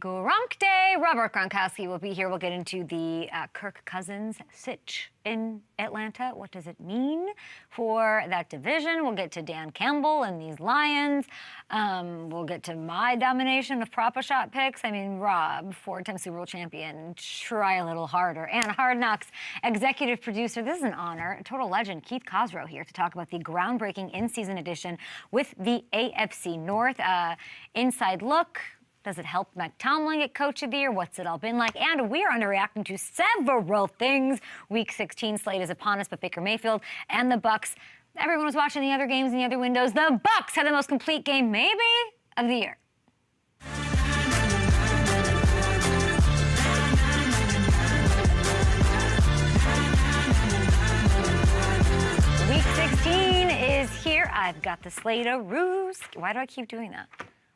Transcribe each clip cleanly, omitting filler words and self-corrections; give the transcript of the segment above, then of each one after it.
Gronk Day. Robert Gronkowski will be here. We'll get into the Kirk Cousins sitch in Atlanta. What does it mean for that division? We'll get to Dan Campbell and these Lions. We'll get to my domination of Propa Shot picks. I mean, Rob, four-time Super Bowl champion, try a little harder. And Hard Knocks executive producer, this is an honor, a total legend, Keith Cossrow here to talk about the groundbreaking in-season edition with the AFC North. Inside look. Does it help Mike Tomlin get Coach of the Year? What's it all been like? And we're underreacting to several things. Week 16 slate is upon us, but Baker Mayfield and the Bucs. Everyone was watching the other games in the other windows. The Bucs had the most complete game, maybe, of the year. Week 16 is here. I've got the Slate-a-Rooski. Why do I keep doing that?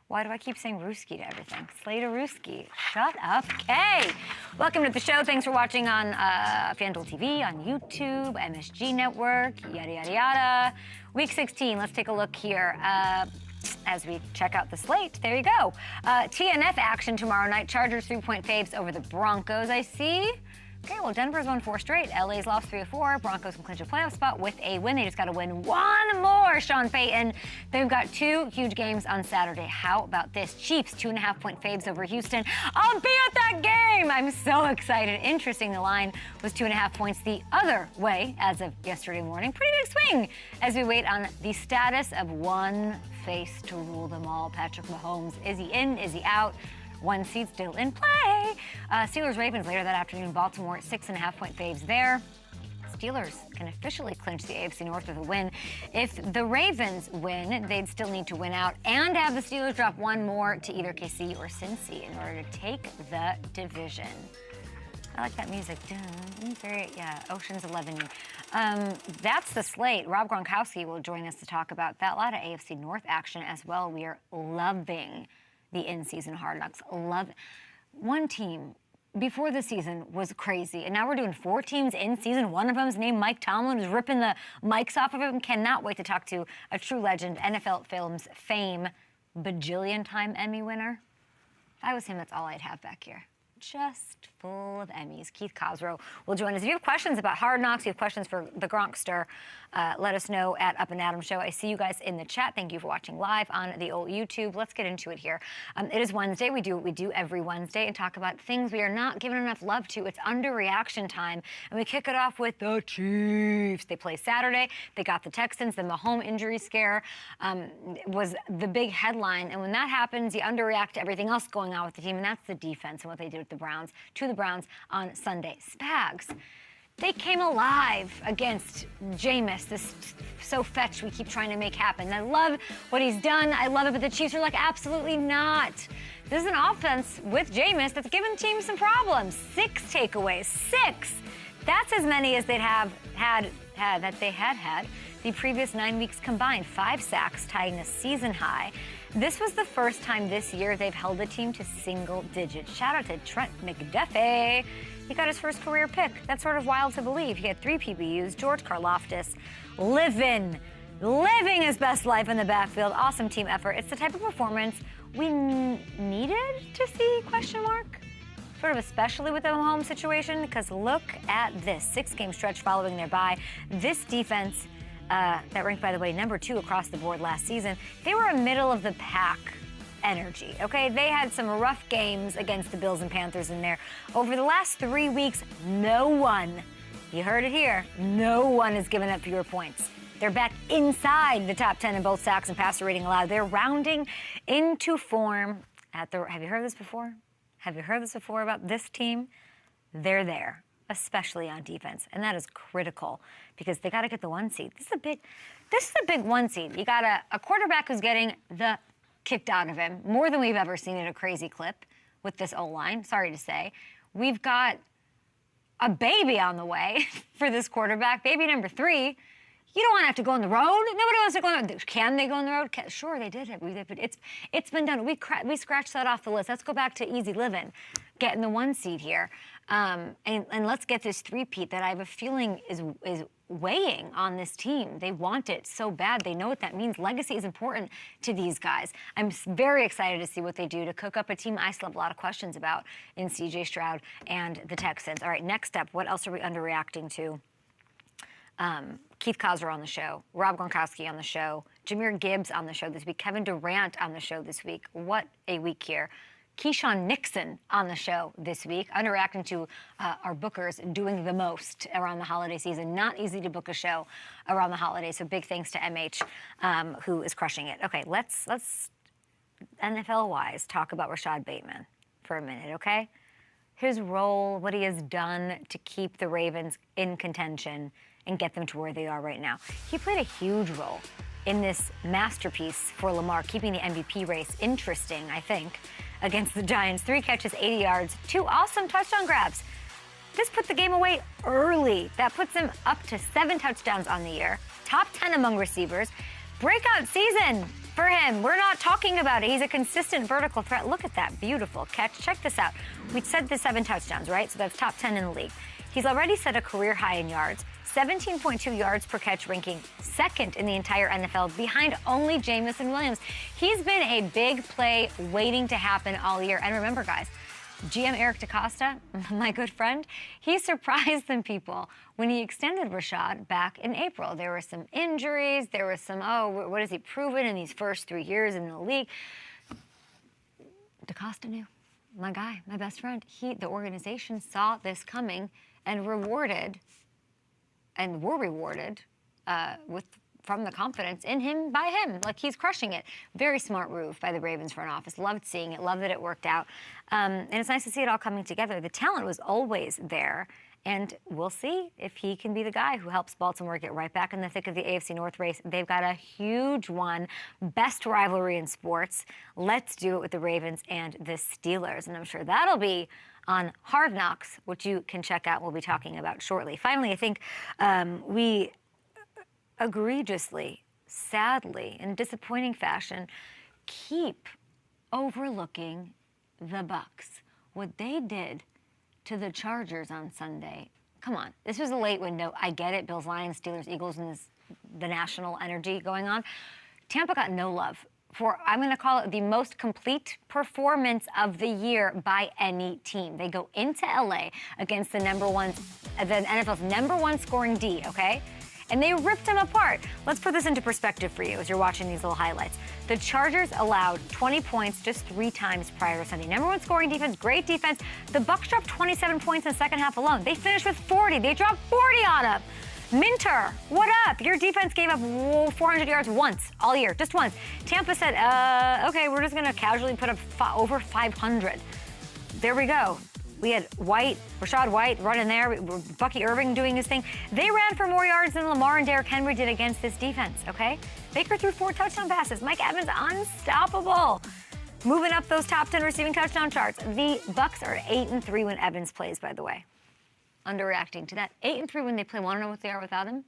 Why do I keep saying Rooski to everything? Slate-a-Rooski. Shut up, Kay. Welcome to the show. Thanks for watching on FanDuel TV, on YouTube, MSG Network, yada, yada, yada. Week 16, let's take a look here as we check out the slate. There you go. TNF action tomorrow night. Chargers 3-point faves over the Broncos, I see. Okay, well, Denver's won 4 straight. LA's lost 3 of 4. Broncos can clinch a playoff spot with a win. They just got to win one more, Sean Payton. They've got 2 huge games on Saturday. How about this? Chiefs, 2.5-point faves over Houston. I'll be at that game. I'm so excited. Interesting, the line was 2.5 points the other way as of yesterday morning. Pretty big swing as we wait on the status of one face to rule them all. Patrick Mahomes. Is he in? Is he out? 1 seed still in play. Steelers-Ravens later that afternoon. Baltimore, 6.5-point faves there. Steelers can officially clinch the AFC North with a win. If the Ravens win, they'd still need to win out and have the Steelers drop 1 more to either KC or Cincy in order to take the division. I like that music. Ocean's 11. That's the slate. Rob Gronkowski will join us to talk about that. A lot of AFC North action as well. We are loving the in-season Hard Knocks. Love it. One team before the season was crazy, and now we're doing 4 teams in season. One of them is named Mike Tomlin, who's ripping the mics off of him. Cannot wait to talk to a true legend, NFL Films fame, bajillion-time Emmy winner. If I was him, that's all I'd have back here. Just full of Emmys. Keith Cossrow will join us. If you have questions about Hard Knocks, you have questions for the Gronkster, let us know at Up and Adam Show. I see you guys in the chat. Thank you for watching live on the old YouTube. Let's get into it here. It is Wednesday. We do what we do every Wednesday and talk about things we are not giving enough love to. It's underreaction time, and we kick it off with the Chiefs. They play Saturday. They got the Texans. The Mahomes injury scare was the big headline, and when that happens, you underreact to everything else going on with the team, and that's the defense and what they did with the Browns, to the Browns on Sunday. Spags. They came alive against Jameis, this so fetch we keep trying to make happen. I love what he's done. I love it, but the Chiefs are like, absolutely not. This is an offense with Jameis that's given teams some problems. 6 takeaways. 6. That's as many as they'd have had the previous 9 weeks combined. 5 sacks, tying a season high. This was the first time this year they've held a team to single digits. Shout out to Trent McDuffie. He got his first career pick. That's sort of wild to believe. He had 3 PBUs. George Karlaftis living his best life in the backfield. Awesome team effort. It's the type of performance we needed to see, question mark? Sort of especially with the Mahomes situation, because look at this 6-game stretch following their bye. This defense, that ranked, by the way, number 2 across the board last season, they were a middle-of-the-pack energy, okay? They had some rough games against the Bills and Panthers in there. Over the last 3 weeks, no one, you heard it here, no one has given up fewer points. They're back inside the top 10 in both sacks and passer rating allowed. They're rounding into form at the, have you heard this before? Have you heard this before about this team? They're there, especially on defense, and that is critical because they got to get the 1 seed. This is a big 1 seed. You got a quarterback who's getting the kicked out of him, more than we've ever seen at a crazy clip with this O-line, sorry to say. We've got a baby on the way for this quarterback, baby number 3. You don't want to have to go on the road. Nobody wants to go on the road. Can they go on the road? Sure, they did it. It's been done. We scratched that off the list. Let's go back to easy living, getting the 1 seed here, and let's get this three-peat that I have a feeling is weighing on this team. They want it so bad. They know what that means. Legacy is important to these guys. I'm very excited to see what they do to cook up a team I still have a lot of questions about in C.J. Stroud and the Texans. All right, next up, what else are we underreacting to? Keith Cossrow on the show, Rob Gronkowski on the show, Jahmyr Gibbs on the show this week, Kevin Durant on the show this week. What a week here. Keyshawn Nixon on the show this week, underreacting to our bookers doing the most around the holiday season. Not easy to book a show around the holidays, so big thanks to MH, who is crushing it. Okay, let's NFL-wise talk about Rashad Bateman for a minute, okay? His role, what he has done to keep the Ravens in contention and get them to where they are right now. He played a huge role in this masterpiece for Lamar, keeping the MVP race interesting, I think, against the Giants. 3 catches, 80 yards, 2 awesome touchdown grabs. This put the game away early. That puts him up to 7 touchdowns on the year. Top 10 among receivers. Breakout season for him. We're not talking about it. He's a consistent vertical threat. Look at that beautiful catch. Check this out. We said the 7 touchdowns, right? So that's top 10 in the league. He's already set a career high in yards. 17.2 yards per catch, ranking 2nd in the entire NFL, behind only Jamison Williams. He's been a big play waiting to happen all year. And remember, guys, GM Eric DaCosta, my good friend, he surprised some people when he extended Rashad back in April. There were some injuries. There was some, what has he proven in these first 3 years in the league? DaCosta knew. My guy, my best friend. The organization saw this coming and were rewarded from the confidence in him by him. Like, he's crushing it. Very smart move by the Ravens front office. Loved seeing it. Loved that it worked out. And it's nice to see it all coming together. The talent was always there. And we'll see if he can be the guy who helps Baltimore get right back in the thick of the AFC North race. They've got a huge one. Best rivalry in sports. Let's do it with the Ravens and the Steelers. And I'm sure that'll be on Hard Knocks, which you can check out. We'll be talking about shortly. Finally, I think we egregiously, sadly, in disappointing fashion, keep overlooking the Bucs. What they did to the Chargers on Sunday. Come on, this was a late window. I get it. Bills, Lions, Steelers, Eagles, and the national energy going on. Tampa got no love for, I'm going to call it, the most complete performance of the year by any team. They go into LA against the NFL's number 1 scoring D, okay? And they ripped them apart. Let's put this into perspective for you as you're watching these little highlights. The Chargers allowed 20 points just 3 times prior to Sunday. Number 1 scoring defense, great defense. The Bucs dropped 27 points in the second half alone. They finished with 40. They dropped 40 on them. Minter, what up? Your defense gave up 400 yards once all year, just once. Tampa said, okay, we're just going to casually put up over 500. There we go. We had Rashad White running there, Bucky Irving doing his thing. They ran for more yards than Lamar and Derrick Henry did against this defense, okay? Baker threw 4 touchdown passes. Mike Evans, unstoppable. Moving up those top 10 receiving touchdown charts. The Bucs are 8-3 when Evans plays, by the way. Underreacting to that. 8-3 when they play. Want to know what they are without him?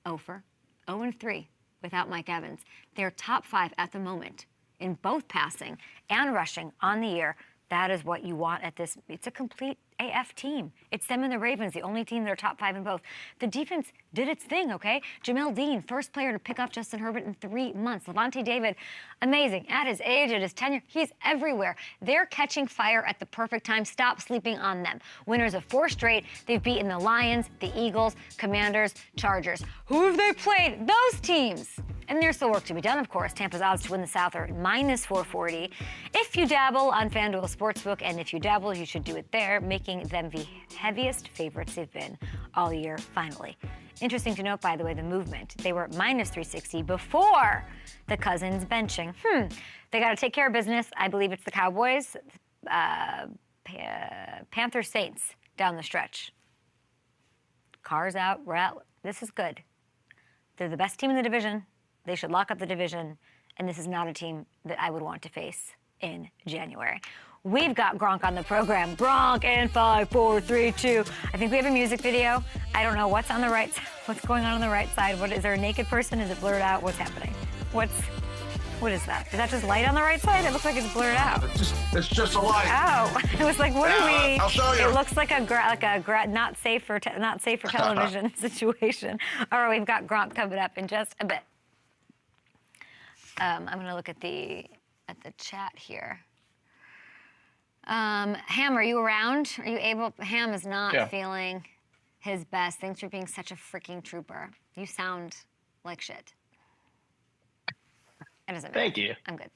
0-3 without Mike Evans. They're top 5 at the moment in both passing and rushing on the year. That is what you want at this. It's a complete AF team. It's them and the Ravens, the only team that are top 5 in both. The defense did its thing, okay? Jamel Dean, first player to pick off Justin Herbert in 3 months. Levante David, amazing. At his age, at his tenure, he's everywhere. They're catching fire at the perfect time. Stop sleeping on them. Winners of 4 straight. They've beaten the Lions, the Eagles, Commanders, Chargers. Who have they played? Those teams. And there's still work to be done, of course. Tampa's odds to win the South are -440. If you dabble on FanDuel Sportsbook, and if you dabble, you should do it there, making them the heaviest favorites they've been all year, finally. Interesting to note, by the way, the movement. They were -360 before the Cousins benching. They got to take care of business. I believe it's the Cowboys, Panthers, Saints down the stretch. Cars out. We're out. This is good. They're the best team in the division. They should lock up the division, and this is not a team that I would want to face in January. We've got Gronk on the program. Gronk in 5, 4, 3, 2. I think we have a music video. I don't know what's on the right side. What's going on the right side? What is there a naked person? Is it blurred out? What's happening? What is that? Is that just light on the right side? It looks like it's blurred out. It's just a light. Oh, it was like, what are we? I'll show you. It looks like a not safe for television situation. All right, we've got Gronk coming up in just a bit. I'm going to look at the chat here. Ham, are you around? Are you able? Ham is not feeling his best. Thanks for being such a freaking trooper. You sound like shit. It doesn't matter. Thank you. I'm good.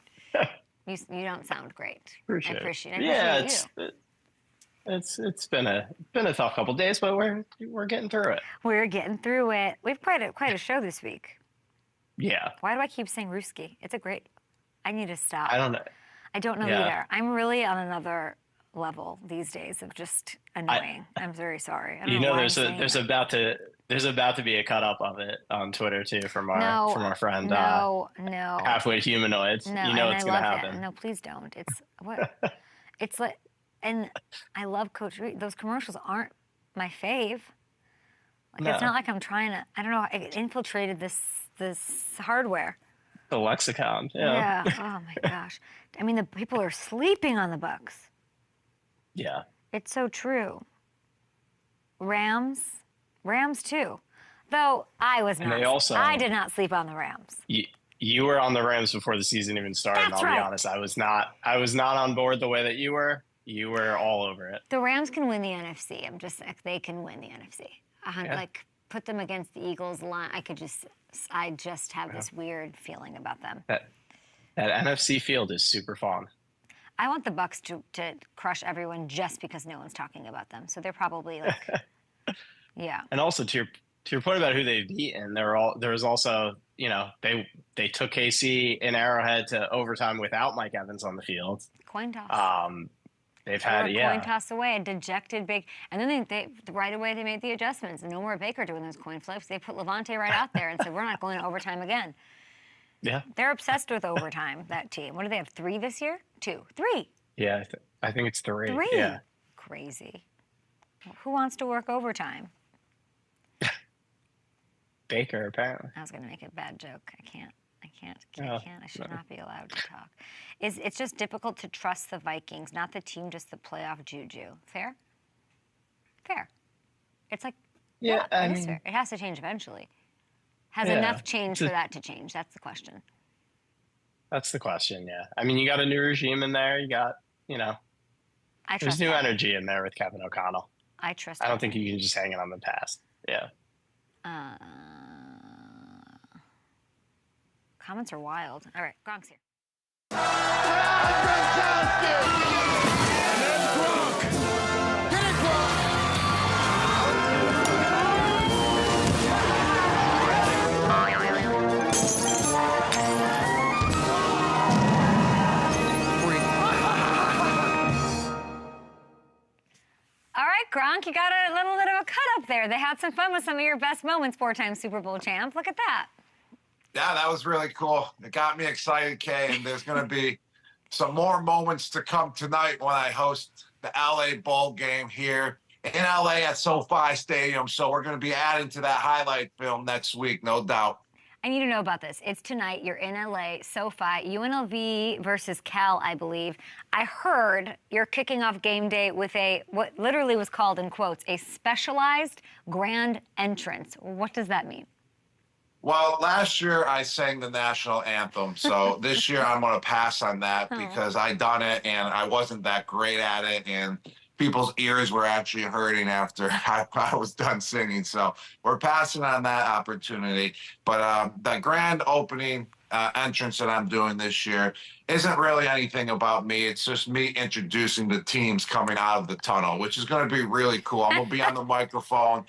You don't sound great. Appreciate I appreciate it. Yeah, it's been a tough couple days, but we're getting through it. We're getting through it. We've quite a show this week. Yeah. Why do I keep saying Ruski? It's a great. I need to stop. I don't know. I don't know either. I'm really on another level these days of just annoying. I'm very sorry. I don't know why there's about to be a cut up of it on Twitter too from our friend. No. Halfway humanoids. No, you know it's gonna happen. No, please don't. It's what. It's like, and I love Coach Reed. Those commercials aren't my fave. Like it's not like I'm trying to. I don't know. I infiltrated this hardware. The lexicon. Yeah. Oh my gosh. I mean, the people are sleeping on the Bucks. Yeah. It's so true. Rams too. Though I was not. I did not sleep on the Rams. You were on the Rams before the season even started. That's I'll right. be honest. I was not on board the way that you were. You were all over it. The Rams can win the NFC. They can win the NFC. Like put them against the Eagles line. I just have this weird feeling about them. That NFC field is super fun. I want the Bucks to crush everyone just because no one's talking about them. So they're probably like, yeah. And also to your point about who they've beaten, there was also, they took KC in Arrowhead to overtime without Mike Evans on the field. Coin toss. They've had coin toss away, a dejected Baker, and then they right away they made the adjustments. No more Baker doing those coin flips. They put Levante right out there and said, "We're not going to overtime again." Yeah, they're obsessed with overtime. That team. What do they have? 3 this year? 2, 3. Yeah, I think it's 3. 3. Yeah. Crazy. Who wants to work overtime? Baker, apparently. I was going to make a bad joke. I can't. I should not be allowed to talk. It's just difficult to trust the Vikings, not the team, just the playoff juju. Fair? Fair. It's like, it is fair. It has to change eventually. Has enough changed for that to change? That's the question. That's the question, yeah. I mean, you got a new regime in there. You got, there's new energy in there with Kevin O'Connell. I trust I don't think you can just hang it on the past. Yeah. Comments are wild. All right, Gronk's here. All right, Gronk, you got a little bit of a cut up there. They had some fun with some of your best moments, 4-time Super Bowl champ. Look at that. Yeah, that was really cool. It got me excited, Kay, and there's going to be some more moments to come tonight when I host the LA Bowl game here in LA at SoFi Stadium. So we're going to be adding to that highlight film next week, no doubt. I need to know about this. It's tonight. You're in LA, SoFi, UNLV versus Cal, I believe. I heard you're kicking off game day with what literally was called, in quotes, a specialized grand entrance. What does that mean? Well, last year I sang the national anthem, so this year I'm going to pass on that because I done it and I wasn't that great at it, and people's ears were actually hurting after I was done singing. So we're passing on that opportunity. But the grand opening entrance that I'm doing this year isn't really anything about me. It's just me introducing the teams coming out of the tunnel, which is going to be really cool. I'm going to be on the microphone.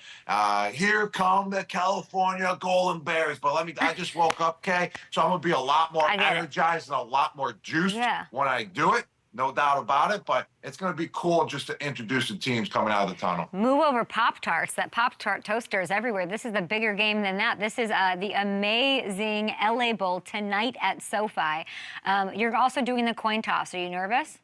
Here come the California Golden Bears. But I just woke up, Kay, so I'm going to be a lot more energized and a lot more juiced when I do it. No doubt about it, but it's going to be cool just to introduce the teams coming out of the tunnel. Move over Pop-Tarts. That Pop-Tart toaster is everywhere. This is a bigger game than that. This is the amazing LA Bowl tonight at SoFi. You're also doing the coin toss. Are you nervous?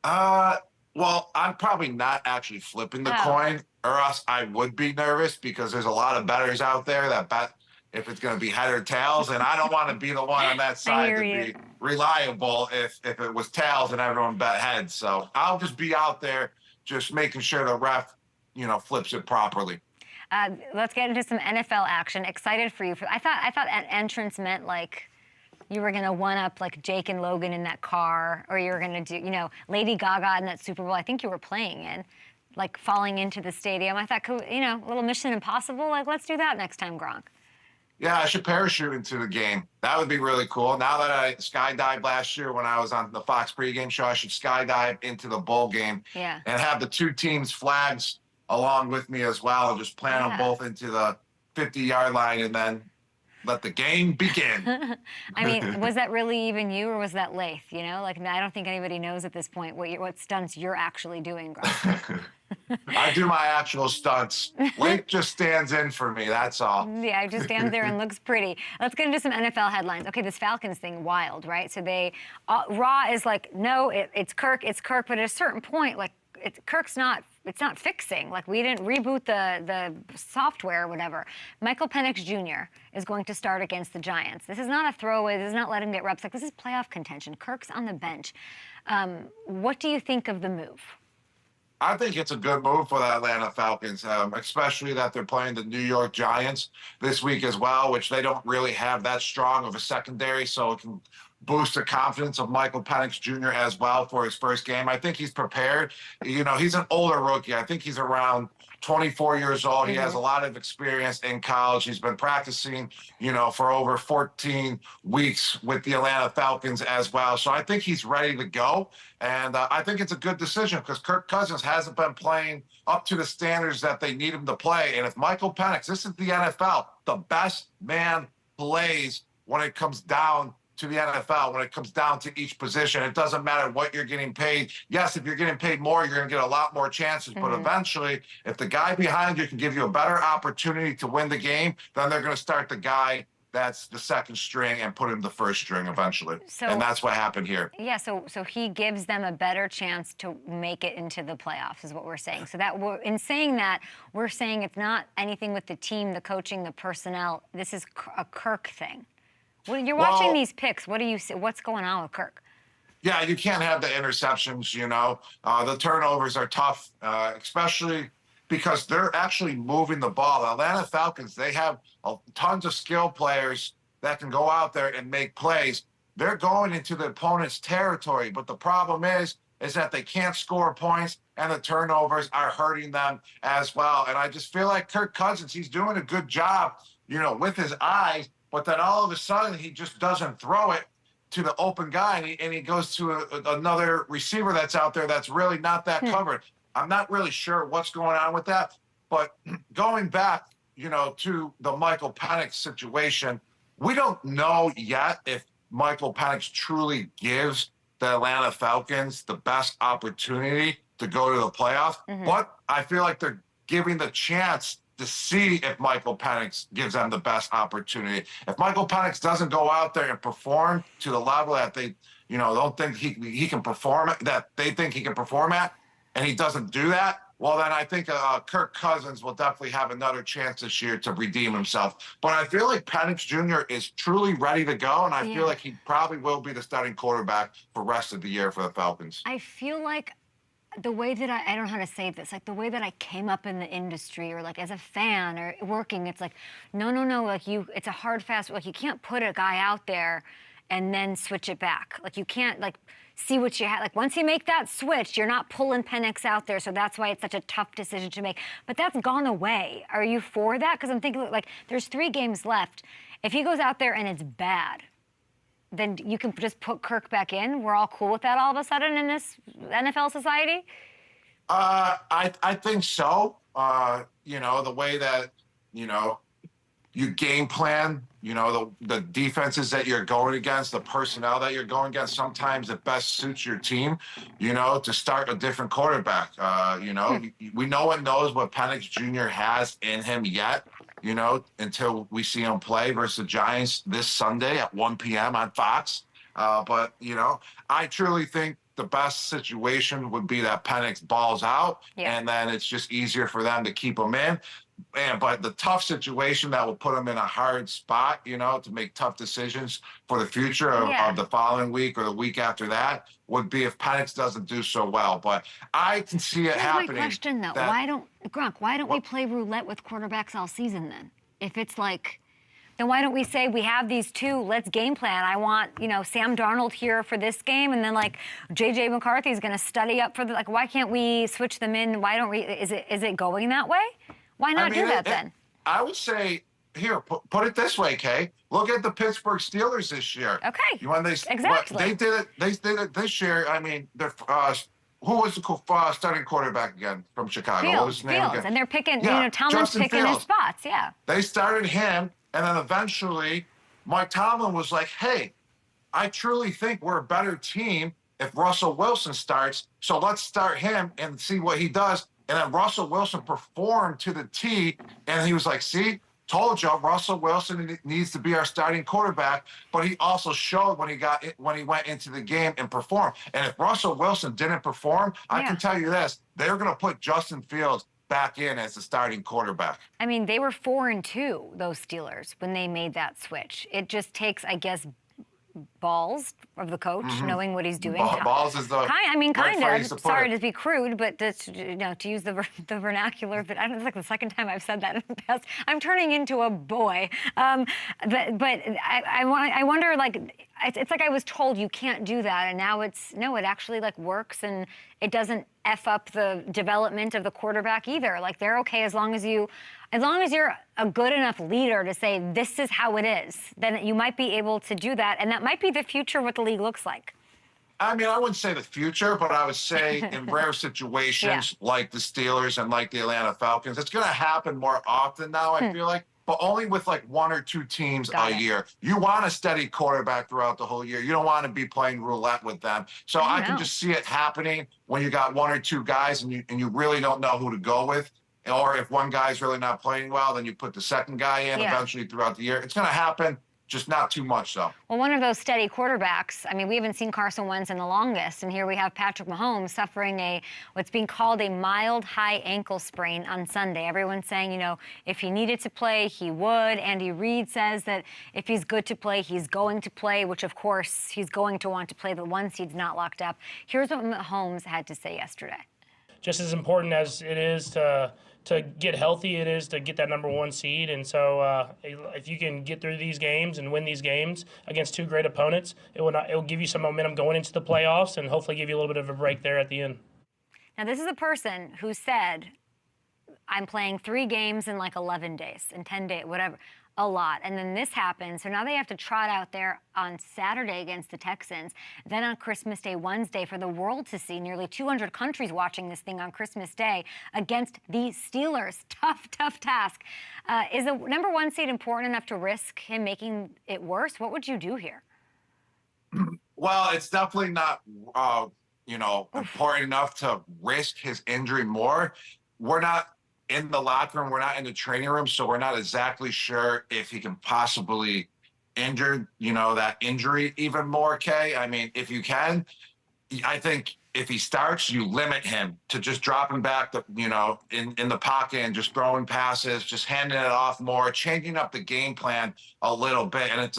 Well, I'm probably not actually flipping the Oh, coin, or else I would be nervous because there's a lot of bettors out there that bet if it's going to be head or tails, and I don't want to be the one on that I side hear to you. be reliable if it was tails and everyone bet heads. So I'll just be out there just making sure the ref, flips it properly. Let's get into some NFL action. Excited for you. I thought an entrance meant like you were gonna one up like Jake and Logan in that car, or you were gonna do, Lady Gaga in that Super Bowl. I think you were playing in, like falling into the stadium. I thought, a little Mission Impossible. Like, let's do that next time, Gronk. Yeah, I should parachute into the game. That would be really cool. Now that I skydived last year when I was on the Fox pregame show, I should skydive into the bowl game Yeah. and have the two teams' flags along with me as well, and just plant them both into the 50-yard line and then let the game begin. I mean, was that really even you, or was that Lath? Like, I don't think anybody knows at this point what stunts you're actually doing, Gronk. I do my actual stunts. Lake just stands in for me, that's all. Yeah, it just stands there and looks pretty. Let's get into some NFL headlines. Okay, this Falcons thing, wild, right? So Raw is like, no, it's Kirk, but at a certain point, like, Kirk's not, it's not fixing. Like, we didn't reboot the software or whatever. Michael Penix Jr. is going to start against the Giants. This is not a throwaway. This is not let him get reps. Like, this is playoff contention. Kirk's on the bench. What do you think of the move? I think it's a good move for the Atlanta Falcons, especially that they're playing the New York Giants this week as well, which they don't really have that strong of a secondary, so it can boost the confidence of Michael Penix Jr. as well for his first game. I think he's prepared. He's an older rookie. I think he's around 24 years old. He has a lot of experience in college. He's been practicing, for over 14 weeks with the Atlanta Falcons as well. So I think he's ready to go. And I think it's a good decision because Kirk Cousins hasn't been playing up to the standards that they need him to play. And if Michael Penix, this is the NFL, the best man plays when it comes down to the NFL, when it comes down to each position. It doesn't matter what you're getting paid. Yes, if you're getting paid more, you're going to get a lot more chances. But eventually, if the guy behind you can give you a better opportunity to win the game, then they're going to start the guy that's the second string and put him the first string eventually. And that's what happened here. Yeah, so he gives them a better chance to make it into the playoffs is what we're saying. So that in saying that, we're saying it's not anything with the team, the coaching, the personnel. This is a Kirk thing. Well, you're watching these picks. What do you see? What's going on with Kirk? Yeah, you can't have the interceptions, The turnovers are tough, especially because they're actually moving the ball. The Atlanta Falcons, they have tons of skill players that can go out there and make plays. They're going into the opponent's territory, but the problem is that they can't score points, and the turnovers are hurting them as well. And I just feel like Kirk Cousins, he's doing a good job, with his eyes, but then all of a sudden he just doesn't throw it to the open guy, and he goes to another receiver that's out there that's really not that covered. I'm not really sure what's going on with that. But going back, to the Michael Penix situation, we don't know yet if Michael Penix truly gives the Atlanta Falcons the best opportunity to go to the playoffs. But I feel like they're giving the chance to see if Michael Penix gives them the best opportunity. If Michael Penix doesn't go out there and perform to the level that they, don't think he can perform at, that they think he can perform at, and he doesn't do that, well, then I think Kirk Cousins will definitely have another chance this year to redeem himself. But I feel like Penix Jr. is truly ready to go, and I feel like he probably will be the starting quarterback for the rest of the year for the Falcons. I feel like the way that I don't know how to say this, like the way that I came up in the industry or like as a fan or working, it's like, no, like it's a hard, fast, like you can't put a guy out there and then switch it back. Like you can't see what you have. Like once you make that switch, you're not pulling Penix out there. So that's why it's such a tough decision to make. But that's gone away. Are you for that? Because I'm thinking like there's 3 games left. If he goes out there and it's bad, then you can just put Kirk back in. We're all cool with that all of a sudden in this NFL society? I think so. The way that, you game plan, the defenses that you're going against, the personnel that you're going against, sometimes it best suits your team, to start a different quarterback. No one knows what Penix Jr. has in him yet, until we see him play versus the Giants this Sunday at 1 p.m. on Fox. But I truly think the best situation would be that Penix balls out, and then it's just easier for them to keep him in. But the tough situation that will put them in a hard spot, to make tough decisions for the future of the following week or the week after that would be if Penix doesn't do so well. But I can see it happening. My question, though. Why don't we play roulette with quarterbacks all season then? If it's like, then why don't we say we have these two, let's game plan. I want, Sam Darnold here for this game, and then J.J. McCarthy is going to study up for why can't we switch them in? Why don't we, is it going that way? Why not do that then? I would say, here, put it this way, Kay. Look at the Pittsburgh Steelers this year. Okay. Exactly. They did it this year. I mean, who was the starting quarterback again from Chicago? What was his name again? And they're picking, Tomlin's picking his spots, They started him, and then eventually Mike Tomlin was like, hey, I truly think we're a better team if Russell Wilson starts, so let's start him and see what he does. And then Russell Wilson performed to the T, and he was like, see, told you, Russell Wilson needs to be our starting quarterback. But he also showed when he went into the game and performed. And if Russell Wilson didn't perform, I can tell you this, they're going to put Justin Fields back in as the starting quarterback. I mean, they were 4-2, those Steelers, when they made that switch. It just takes, I guess, balls of the coach, knowing what he's doing. Balls is the kind of. Sorry to be crude, but to use the vernacular. But I don't think the second time I've said that in the past. I'm turning into a boy. But I wonder, it's like I was told you can't do that, and now it actually works, and it doesn't F up the development of the quarterback either. They're okay as long as you're a good enough leader to say this is how it is, then you might be able to do that, and that might be the future of what the league looks like. I mean, I wouldn't say the future, but I would say in rare situations like the Steelers and like the Atlanta Falcons, it's going to happen more often now, I feel like, but only with one or two teams a year. You want a steady quarterback throughout the whole year. You don't want to be playing roulette with them. So I can just see it happening when you got one or two guys and you really don't know who to go with. Or if one guy's really not playing well, then you put the second guy in eventually throughout the year. It's going to happen, just not too much, though. Well, one of those steady quarterbacks, I mean, we haven't seen Carson Wentz in the longest, and here we have Patrick Mahomes suffering what's being called a mild high ankle sprain on Sunday. Everyone's saying, if he needed to play, he would. Andy Reid says that if he's good to play, he's going to play, which, of course, he's going to want to play. The one seed's not locked up. Here's what Mahomes had to say yesterday. Just as important as it is to get healthy, it is to get that number one seed. And so if you can get through these games and win these games against two great opponents, it will give you some momentum going into the playoffs and hopefully give you a little bit of a break there at the end. Now, this is a person who said, I'm playing 3 games in 11 days, in 10 days, whatever. A lot. And then this happens. So now they have to trot out there on Saturday against the Texans. Then on Christmas Day, Wednesday, for the world to see, nearly 200 countries watching this thing on Christmas Day against the Steelers. Tough, tough task. Is the number one seed important enough to risk him making it worse? What would you do here? Well, it's definitely not, important enough to risk his injury more. We're not in the locker room, we're not in the training room, so we're not exactly sure if he can possibly injure, that injury even more, Kay. I mean, if you can, I think if he starts, you limit him to just dropping back, in the pocket and just throwing passes, just handing it off more, changing up the game plan a little bit. And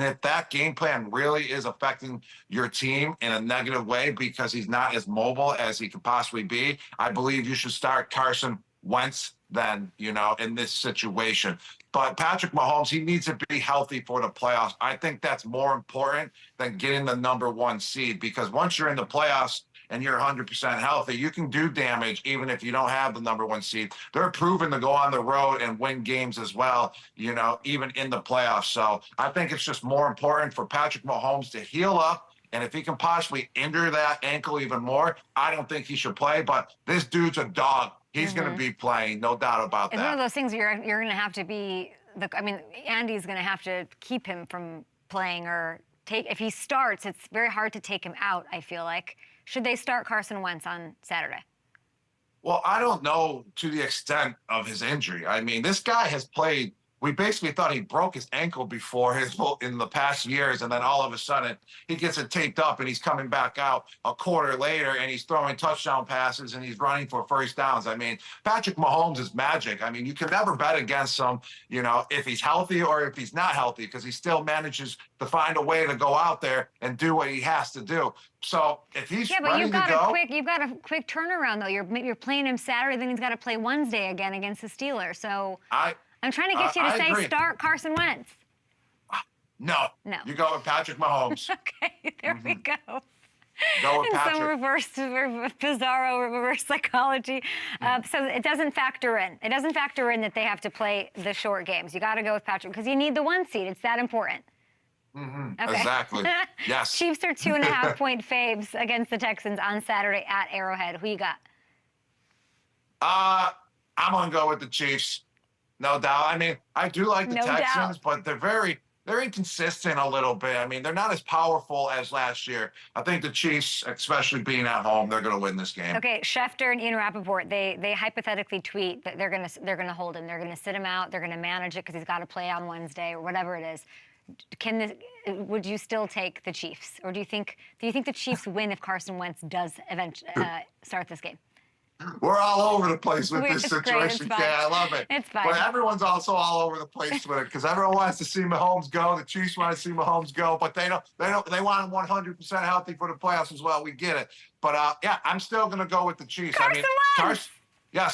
if that game plan really is affecting your team in a negative way because he's not as mobile as he could possibly be, I believe you should start Carson Wentz then, in this situation. But Patrick Mahomes, he needs to be healthy for the playoffs. I think that's more important than getting the number one seed, because once you're in the playoffs and you're 100% healthy, you can do damage even if you don't have the number one seed. They're proven to go on the road and win games as well, even in the playoffs. So I think it's just more important for Patrick Mahomes to heal up. And if he can possibly injure that ankle even more, I don't think he should play. But this dude's a dog. He's going to be playing, no doubt about that. It's one of those things you're going to have to be Andy's going to have to keep him from playing or if he starts, it's very hard to take him out, I feel like. Should they start Carson Wentz on Saturday? Well, I don't know to the extent of his injury. I mean, this guy has played we basically thought he broke his ankle before in the past years, and then all of a sudden he gets it taped up and he's coming back out a quarter later and he's throwing touchdown passes and he's running for first downs. I mean, Patrick Mahomes is magic. I mean, you can never bet against him, if he's healthy or if he's not healthy, because he still manages to find a way to go out there and do what he has to do. So if he's ready to go, you've got a quick turnaround though. You're playing him Saturday, then he's got to play Wednesday again against the Steelers. So I'm trying to get you to say agree. Start Carson Wentz. No. You go with Patrick Mahomes. Okay, there we go. Go with And Patrick. some bizarro reverse psychology. So it doesn't factor in. It doesn't factor in that they have to play the short games. You got to go with Patrick because you need the 1 seed. It's that important. Mm-hmm. Okay. Exactly. Yes. Chiefs are 2.5-point faves against the Texans on Saturday at Arrowhead. Who you got? I'm going to go with the Chiefs. No doubt. I mean, I do like the Texans, but they're inconsistent a little bit. I mean, they're not as powerful as last year. I think the Chiefs, especially being at home, they're going to win this game. Okay, Schefter and Ian Rappaport, they hypothetically tweet that they're going to hold him. They're going to sit him out. They're going to manage it because he's got to play on Wednesday or whatever it is. Would you still take the Chiefs, or do you think the Chiefs win if Carson Wentz does eventually start this game? We're all over the place with this It's great. situation. Yeah, I love it. It's fine. But everyone's also all over the place with it because everyone wants to see Mahomes go. The Chiefs want to see Mahomes go, but they want him 100% healthy for the playoffs as well. We get it. But yeah, I'm still going to go with the Chiefs.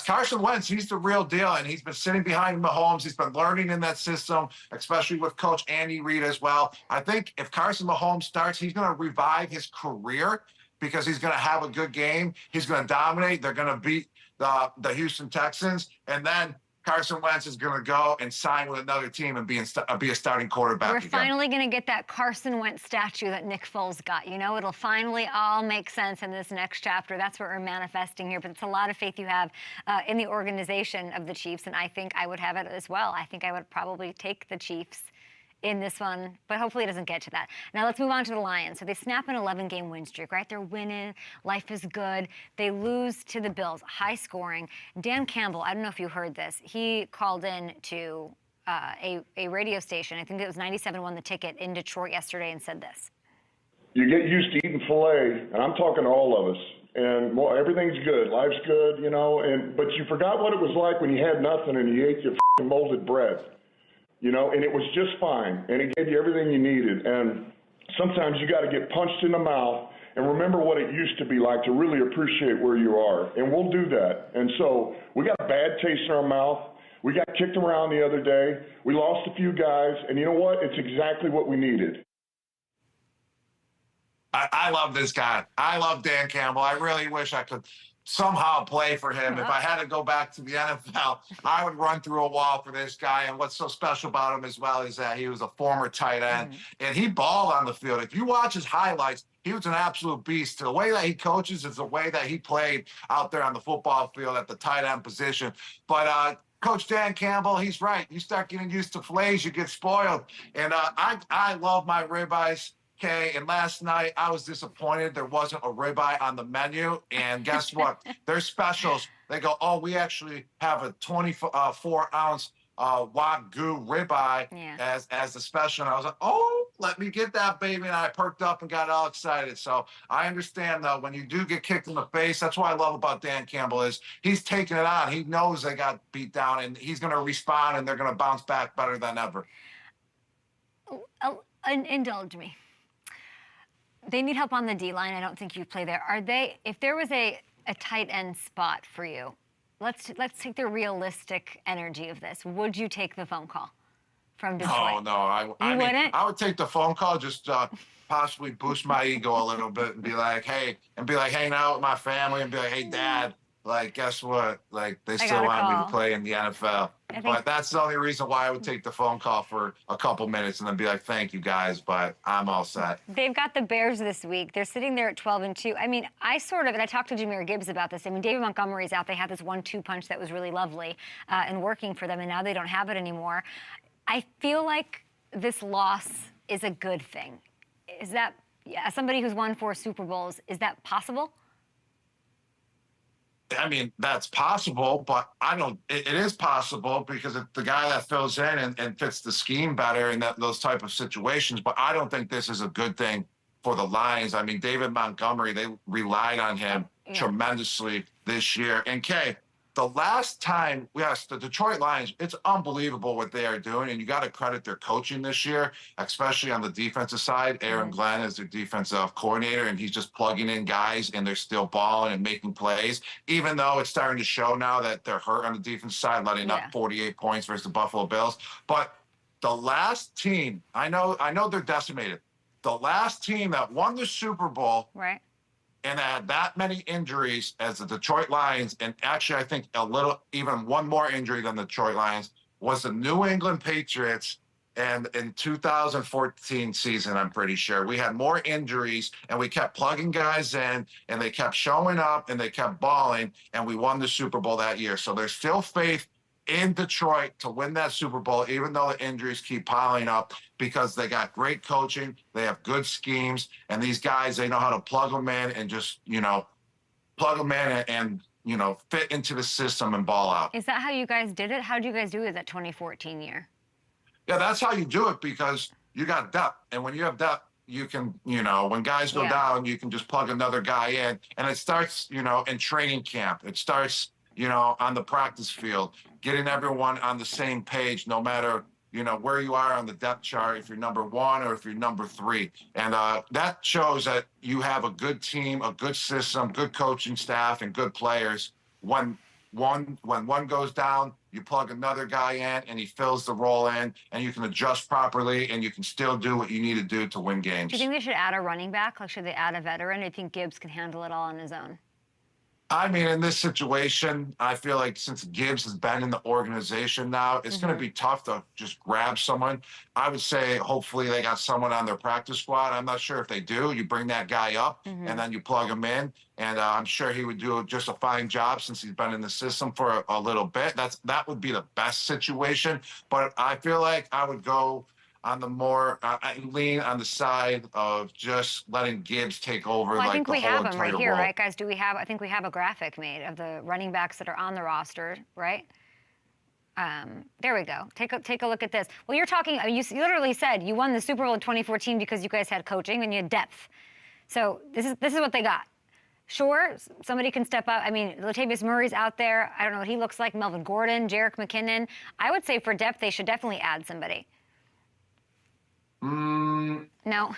Carson Wentz, he's the real deal, and he's been sitting behind Mahomes. He's been learning in that system, especially with Coach Andy Reid as well. I think if Carson Mahomes starts, he's going to revive his career because he's going to have a good game. He's going to dominate. They're going to beat the Houston Texans, and then Carson Wentz is going to go and sign with another team and be a starting quarterback We're again. finally going to get that Carson Wentz statue that Nick Foles got. It'll finally all make sense in this next chapter. That's what we're manifesting here. But it's a lot of faith you have in the organization of the Chiefs, and I think I would have it as well. I think I would probably take the Chiefs in this one, but hopefully it doesn't get to that. Now let's move on to the Lions. So they snap an 11-game win streak, right? They're winning. Life is good. They lose to the Bills. High scoring. Dan Campbell, I don't know if you heard this. He called in to a radio station. I think it was 97 won the ticket in Detroit yesterday and said this. You get used to eating filet, and I'm talking to all of us. And everything's good. Life's good, but you forgot what it was like when you had nothing and you ate your molded bread. And it was just fine, and it gave you everything you needed. And sometimes you got to get punched in the mouth and remember what it used to be like to really appreciate where you are, and we'll do that. And so we got a bad taste in our mouth. We got kicked around the other day. We lost a few guys, and you know what? It's exactly what we needed. I love this guy. I love Dan Campbell. I really wish I could somehow play for him. If I had to go back to the NFL, I would run through a wall for this guy. And what's so special about him as well is that he was a former tight end, and he balled on the field. If you watch his highlights, he was an absolute beast. The way that he coaches is the way that he played out there on the football field at the tight end position. But Coach Dan Campbell, he's right. You start getting used to fillets, you get spoiled. And I love my ribeyes. Okay, and last night I was disappointed there wasn't a ribeye on the menu. And guess what? Their specials, they go, oh, we actually have a 24-ounce Wagyu ribeye as the special. And I was like, oh, let me get that, baby. And I perked up and got all excited. So I understand, though, when you do get kicked in the face, that's what I love about Dan Campbell is he's taking it on. He knows they got beat down, and he's going to respond, and they're going to bounce back better than ever. Indulge me. They need help on the D-line. I don't think you play there. If there was a tight end spot for you, let's take the realistic energy of this. Would you take the phone call from Detroit? No. I wouldn't? I would take the phone call, just possibly boost my ego a little bit and be like, hanging out with my family and be like, hey, Dad, like, guess what? Like, they still want me to play in the NFL. But that's the only reason why I would take the phone call for a couple minutes and then be like, thank you, guys, but I'm all set. They've got the Bears this week. They're sitting there at 12-2. I mean, I talked to Jahmyr Gibbs about this. I mean, David Montgomery's out. They had this 1-2 punch that was really lovely and working for them, and now they don't have it anymore. I feel like this loss is a good thing. Is that, somebody who's won 4 Super Bowls, is that possible? I mean, that's possible, but I don't. It is possible because it's the guy that fills in and fits the scheme better in those type of situations. But I don't think this is a good thing for the Lions. I mean, David Montgomery, they relied on him tremendously this year. And Kay, the last time, yes, the Detroit Lions, it's unbelievable what they are doing, and you got to credit their coaching this year, especially on the defensive side. Aaron Glenn is their defensive coordinator, and he's just plugging in guys, and they're still balling and making plays, even though it's starting to show now that they're hurt on the defensive side, letting up 48 points versus the Buffalo Bills. But the last team, I know they're decimated. The last team that won the Super Bowl, right, and had that many injuries as the Detroit Lions, and actually I think even one more injury than the Detroit Lions, was the New England Patriots. And in 2014 season, I'm pretty sure, we had more injuries, and we kept plugging guys in, and they kept showing up, and they kept balling, and we won the Super Bowl that year. So there's still faith in Detroit to win that Super Bowl, even though the injuries keep piling up, because they got great coaching, they have good schemes, and these guys, they know how to plug them in and just, plug them in and fit into the system and ball out. Is that how you guys did it? How did you guys do it that 2014 year? Yeah, that's how you do it, because you got depth. And when you have depth, you can, when guys go down, you can just plug another guy in. And it starts, in training camp. It starts, on the practice field, getting everyone on the same page, no matter, where you are on the depth chart, if you're number 1 or if you're number 3. And that shows that you have a good team, a good system, good coaching staff, and good players. When one goes down, you plug another guy in, and he fills the role in, and you can adjust properly, and you can still do what you need to do to win games. Do you think they should add a running back? Like, should they add a veteran? Or do you think Gibbs can handle it all on his own? I mean, in this situation, I feel like since Gibbs has been in the organization now, it's going to be tough to just grab someone. I would say hopefully they got someone on their practice squad. I'm not sure if they do. You bring that guy up, and then you plug him in, and I'm sure he would do just a fine job since he's been in the system for a little bit. That would be the best situation. But I feel like I would go on the more, I lean on the side of just letting Gibbs take over. Well, I think we have him right here, role. right, guys? I think we have a graphic made of the running backs that are on the roster, right? There we go. Take a look at this. Well, you're talking, you literally said you won the Super Bowl in 2014 because you guys had coaching and you had depth. So this is what they got. Sure, somebody can step up. I mean, Latavius Murray's out there. I don't know what he looks like. Melvin Gordon, Jerick McKinnon. I would say for depth, they should definitely add somebody. No.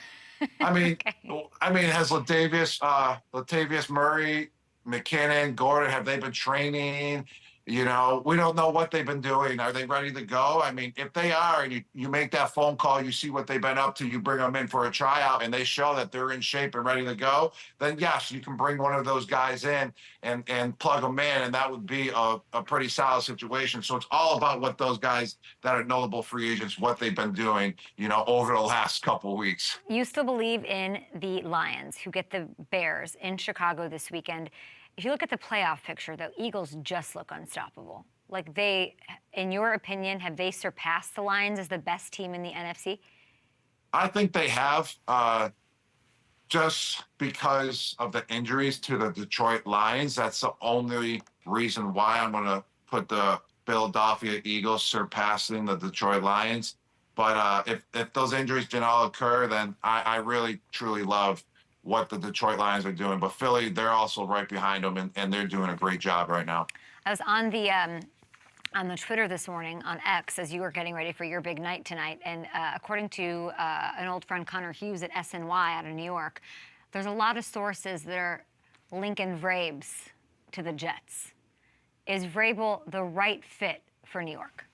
I mean, Okay. Has Latavius Murray, McKinnon, Gordon, have they been training? We don't know what they've been doing. Are they ready to go? I mean, if they are, and you make that phone call, you see what they've been up to, you bring them in for a tryout, and they show that they're in shape and ready to go, then yes, you can bring one of those guys in and plug them in, and that would be a pretty solid situation. So it's all about what those guys that are notable free agents, what they've been doing, over the last couple of weeks. You still believe in the Lions, who get the Bears in Chicago this weekend. If you look at the playoff picture, the Eagles just look unstoppable. Like in your opinion, have they surpassed the Lions as the best team in the NFC? I think they have, just because of the injuries to the Detroit Lions. That's the only reason why I'm going to put the Philadelphia Eagles surpassing the Detroit Lions. But if those injuries didn't all occur, then I really, truly love what the Detroit Lions are doing. But Philly, they're also right behind them, and they're doing a great job right now. I was on the Twitter this morning, on X, as you were getting ready for your big night tonight, and according to an old friend, Connor Hughes at SNY out of New York, there's a lot of sources that are linking Vrabes to the Jets. Is Vrabel the right fit for New York?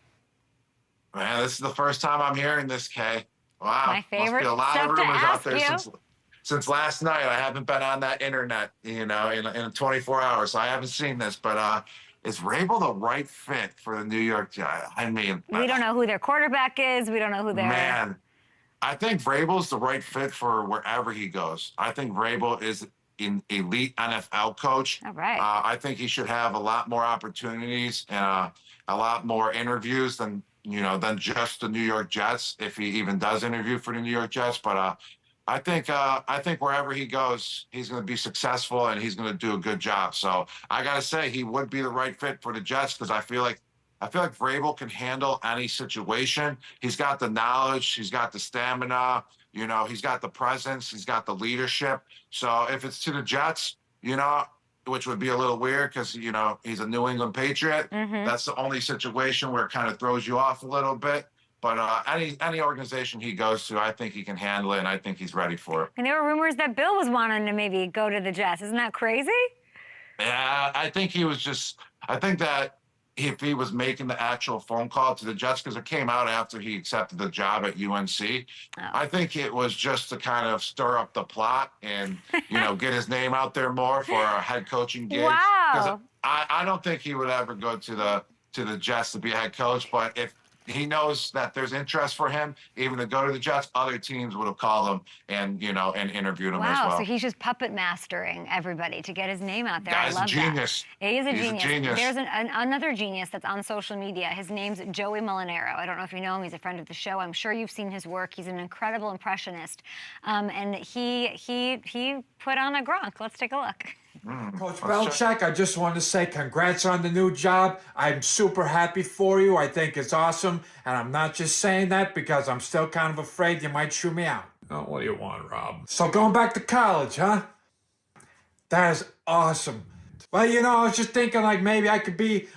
Man, this is the first time I'm hearing this, Kay. Wow. My favorite Must be a lot stuff of to rumors out ask there you. since last night. I haven't been on that internet, in 24 hours. So I haven't seen this, but is Vrabel the right fit for the New York Jets? I mean, we don't know who their quarterback is. We don't know who their... Man, I think Vrabel's the right fit for wherever he goes. I think Vrabel is an elite NFL coach. All right. I think he should have a lot more opportunities and a lot more interviews than just the New York Jets, if he even does interview for the New York Jets. But I think wherever he goes, he's going to be successful and he's going to do a good job. So I got to say, he would be the right fit for the Jets because I feel like Vrabel can handle any situation. He's got the knowledge, he's got the stamina, he's got the presence, he's got the leadership. So if it's to the Jets, which would be a little weird because, he's a New England Patriot. That's the only situation where it kind of throws you off a little bit. But any organization he goes to, I think he can handle it, and I think he's ready for it. And there were rumors that Bill was wanting to maybe go to the Jets. Isn't that crazy? Yeah, I think that if he was making the actual phone call to the Jets, because it came out after he accepted the job at UNC, I think it was just to kind of stir up the plot and, get his name out there more for a head coaching gig. Wow. I don't think he would ever go to the Jets to be a head coach, but if he knows that there's interest for him, even to go to the Jets, other teams would have called him and interviewed him as well. Wow, so he's just puppet mastering everybody to get his name out there. Guy's I love a genius. that. He is a He's genius. There's another genius that's on social media. His name's Joey Molinaro. I don't know if you know him. He's a friend of the show. I'm sure you've seen his work. He's an incredible impressionist. And he put on a Gronk. Let's take a look. Coach Belichick, I just want to say congrats on the new job. I'm super happy for you. I think it's awesome. And I'm not just saying that because I'm still kind of afraid you might shoot me out. Oh, what do you want, Rob? So going back to college, huh? That is awesome. Well, I was just thinking maybe I could be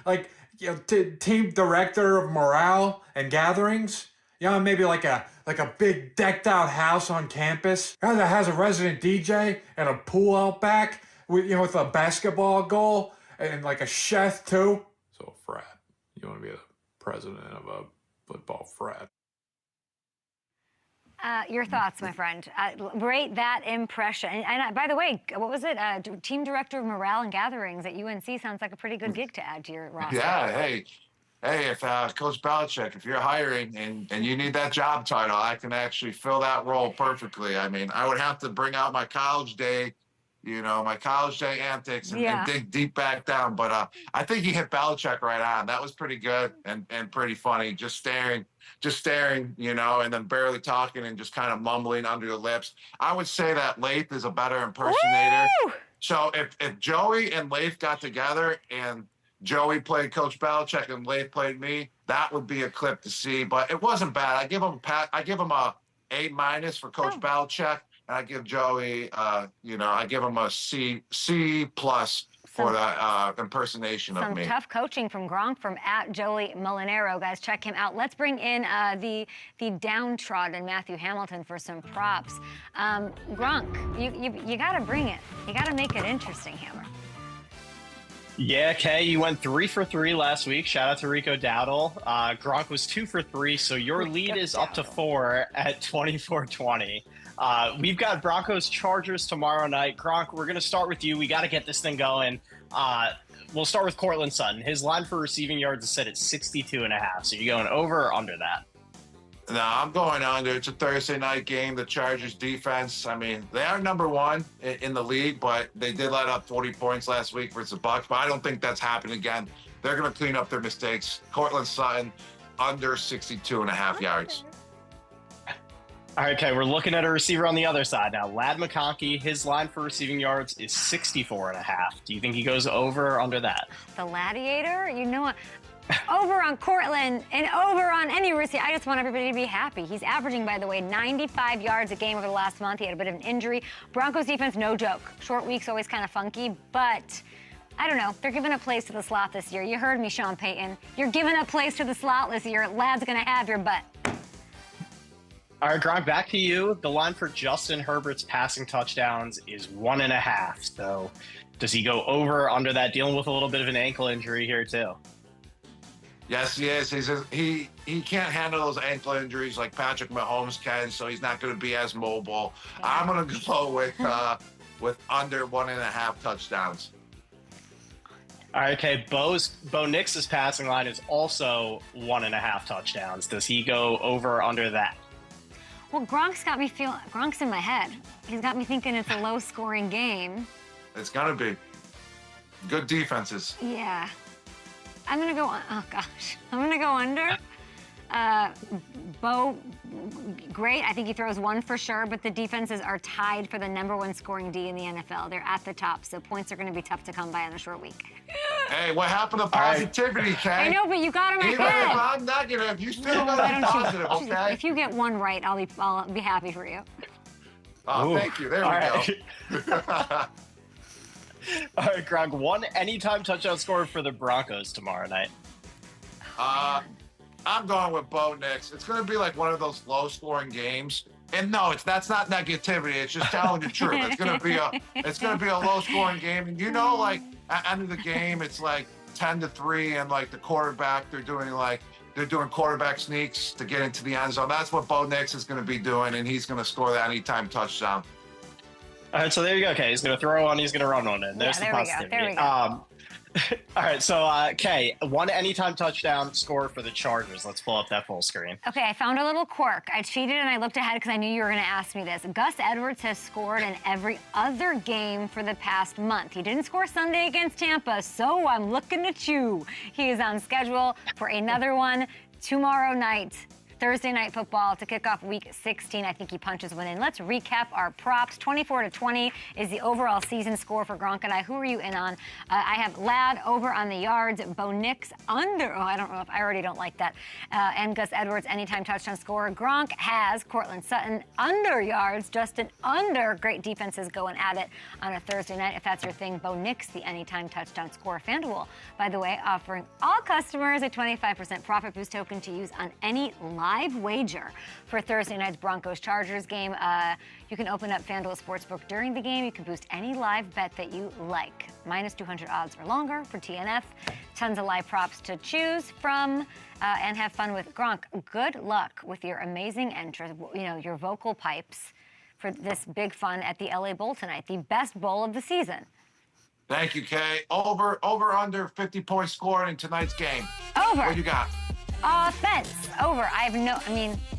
team director of morale and gatherings. Maybe like a big decked out house on campus that has a resident DJ and a pool out back. With a basketball goal and a chef too. So a frat. You want to be the president of a football frat. Your thoughts, my friend. Rate that impression. And by the way, what was it? Team director of morale and gatherings at UNC sounds like a pretty good gig to add to your roster. Yeah, hey, if Coach Belichick, if you're hiring and you need that job title, I can actually fill that role perfectly. I mean, I would have to bring out my college day antics and dig deep back down. But I think he hit Belichick right on. That was pretty good and pretty funny. Just staring, and then barely talking and just kind of mumbling under the lips. I would say that Leif is a better impersonator. Woo! So if Joey and Leif got together and Joey played Coach Belichick and Leif played me, that would be a clip to see. But it wasn't bad. I give him a A- for Coach Belichick. And I give Joey, I give him a C+ for the impersonation of me. Some tough coaching from Gronk from @Joey Molinaro. Guys, check him out. Let's bring in the downtrodden Matthew Hamilton for some props. Gronk, you got to bring it. You got to make it interesting, Hammer. Yeah, Kay, you went 3 for 3 last week. Shout out to Rico Dowdle. Gronk was 2 for 3, so your lead is up to 4 at 24-20. We've got Broncos Chargers tomorrow night. Gronk, we're going to start with you. We got to get this thing going. We'll start with Courtland Sutton. His line for receiving yards is set at 62.5. So you going over or under that? No, I'm going under. It's a Thursday night game. The Chargers defense, I mean, they are number 1 in the league, but they did let up 40 points last week versus the Bucs. But I don't think that's happening again. They're going to clean up their mistakes. Courtland Sutton under 62.5 yards. All right, okay, we're looking at a receiver on the other side now. Ladd McConkey, his line for receiving yards is 64.5. Do you think he goes over or under that? The Gladiator? You know what? Over on Courtland and over on any receiver. I just want everybody to be happy. He's averaging, by the way, 95 yards a game over the last month. He had a bit of an injury. Broncos defense, no joke. Short week's always kind of funky, but I don't know. They're giving a place to the slot this year. You heard me, Sean Payton. You're giving a place to the slot this year. Ladd's going to have your butt. All right, Gronk, back to you. The line for Justin Herbert's passing touchdowns is 1.5. So does he go over or under that, dealing with a little bit of an ankle injury here too? Yes, he is. He can't handle those ankle injuries like Patrick Mahomes can, so he's not going to be as mobile. I'm going to go with under 1.5 touchdowns. All right, okay. Bo Nix's passing line is also 1.5 touchdowns. Does he go over or under that? Well, Gronk's in my head. He's got me thinking it's a low-scoring game. It's going to be. Good defenses. Yeah. I'm going to go under. Bo, great. I think he throws one for sure, but the defenses are tied for the #1 scoring D in the NFL. They're at the top, so points are going to be tough to come by on a short week. Hey, what happened to positivity, Kay? I know, but you got him right. Even if I'm negative, you still got to be positive, okay? If you get one right, I'll be happy for you. Oh, thank you. There we go. All right, Gronk, one anytime touchdown scorer for the Broncos tomorrow night. I'm going with Bo Nix. It's going to be like one of those low-scoring games. And no, that's not negativity. It's just telling the truth. It's going to be a low-scoring game. And like at the end of the game, it's like 10-3, and like the quarterback, they're doing quarterback sneaks to get into the end zone. That's what Bo Nix is going to be doing, and he's going to score that anytime touchdown. All right, so there you go. Okay, he's going to throw one. He's going to run one in. There's the positivity. There we go. All right, so Kay, one anytime touchdown score for the Chargers. Let's pull up that full screen. Okay, I found a little quirk. I cheated and I looked ahead because I knew you were going to ask me this. Gus Edwards has scored in every other game for the past month. He didn't score Sunday against Tampa, so I'm looking at you. He is on schedule for another one tomorrow night. Thursday Night Football to kick off Week 16. I think he punches one in. Let's recap our props. 24-20 is the overall season score for Gronk and I. Who are you in on? I have Ladd over on the yards, Bo Nix under. Oh, I don't know if I already don't like that. And Gus Edwards, anytime touchdown scorer. Gronk has Cortland Sutton under yards, Justin under. Great defenses going at it on a Thursday night. If that's your thing, Bo Nix, the anytime touchdown scorer. FanDuel, by the way, offering all customers a 25% profit boost token to use on any live wager for Thursday night's Broncos Chargers game. You can open up FanDuel Sportsbook during the game. You can boost any live bet that you like. -200 odds or longer for TNF. Tons of live props to choose from and have fun with. Gronk, good luck with your amazing entrance, your vocal pipes for this big fun at the LA Bowl tonight, the best bowl of the season. Thank you, Kay. Over under 50 points scored in tonight's game. Over. What you got? Offense. Over.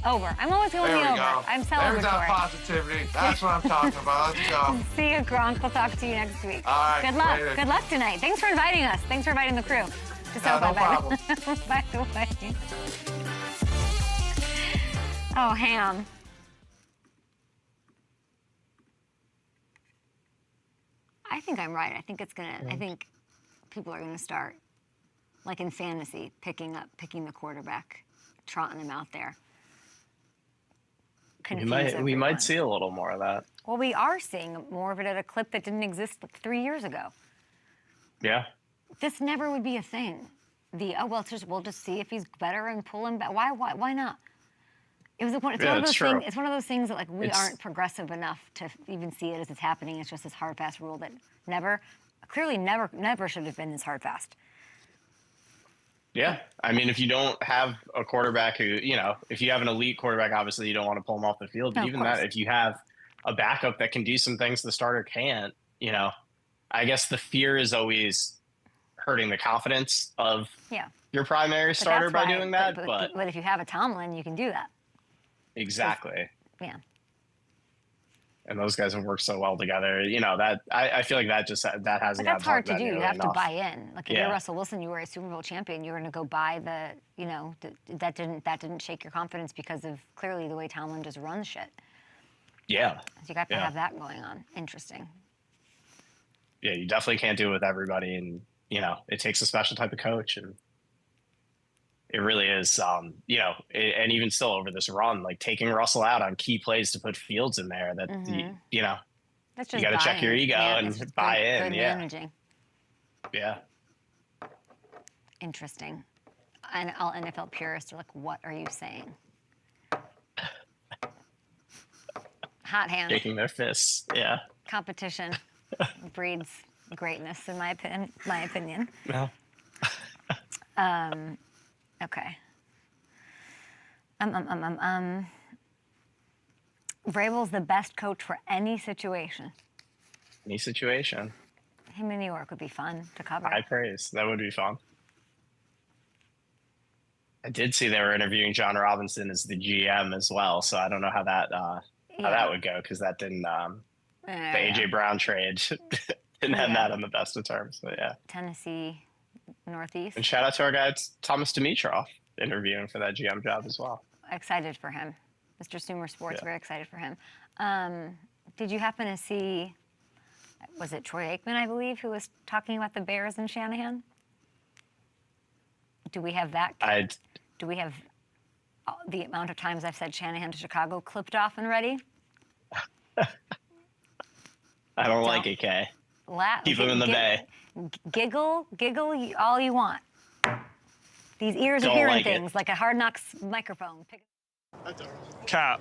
Over. I'm always going the over. Go. I'm celebratory. There's that positivity. That's what I'm talking about. Let's go. See you, Gronk. We'll talk to you next week. All right. Good luck. Later. Good luck tonight. Thanks for inviting us. Thanks for inviting the crew. No problem. By the way. Oh, Ham. I think I'm right. I think people are gonna start, like in fantasy, picking the quarterback, trotting him out there. We might see a little more of that. Well, we are seeing more of it at a clip that didn't exist like 3 years ago. Yeah. This never would be a thing. We'll just see if he's better and pull him back. Why not? It's one of those things that we aren't progressive enough to even see it as it's happening. It's just this hard fast rule that never should have been this hard fast. Yeah. I mean, if you don't have a quarterback who, if you have an elite quarterback, obviously you don't want to pull him off the field. But even that, if you have a backup that can do some things the starter can't, I guess the fear is always hurting the confidence of your primary starter by doing that. But if you have a Tomlin, you can do that. Exactly. Yeah. And those guys have worked so well together. That I feel like that hasn't. But that's hard to do. You have to buy in. Like if you're Russell Wilson, you were a Super Bowl champion. You're going to go buy that didn't shake your confidence because of clearly the way Tomlin just runs shit. Yeah. So you got to have that going on. Interesting. Yeah, you definitely can't do it with everybody, and it takes a special type of coach, and it really is, and even still over this run, like taking Russell out on key plays to put Fields in there, that that's just you got to check your ego and buy in. Good managing. Yeah. Interesting. And all NFL purists are like, what are you saying? Hot hand. Shaking their fists. Yeah. Competition breeds greatness, in my opinion. No. Okay. Vrabel's the best coach for any situation. Any situation. Him in New York would be fun to cover. High praise. That would be fun. I did see they were interviewing John Robinson as the GM as well, so I don't know how that would go, because that didn't the AJ Brown trade didn't end that on the best of terms. But yeah. Tennessee, Northeast. And shout out to our guy Thomas Dimitroff interviewing for that GM job as well. excited for him. Mr. Sumer Sports, very excited for him. Did you happen to see, was it Troy Aikman, I believe, who was talking about the Bears and Shanahan? Do we have that? Do we have the amount of times I've said Shanahan to Chicago clipped off and ready? I don't like it, Kay. Keep him in the bay. Giggle all you want. These ears are hearing things like a Hard Knocks microphone. Cap,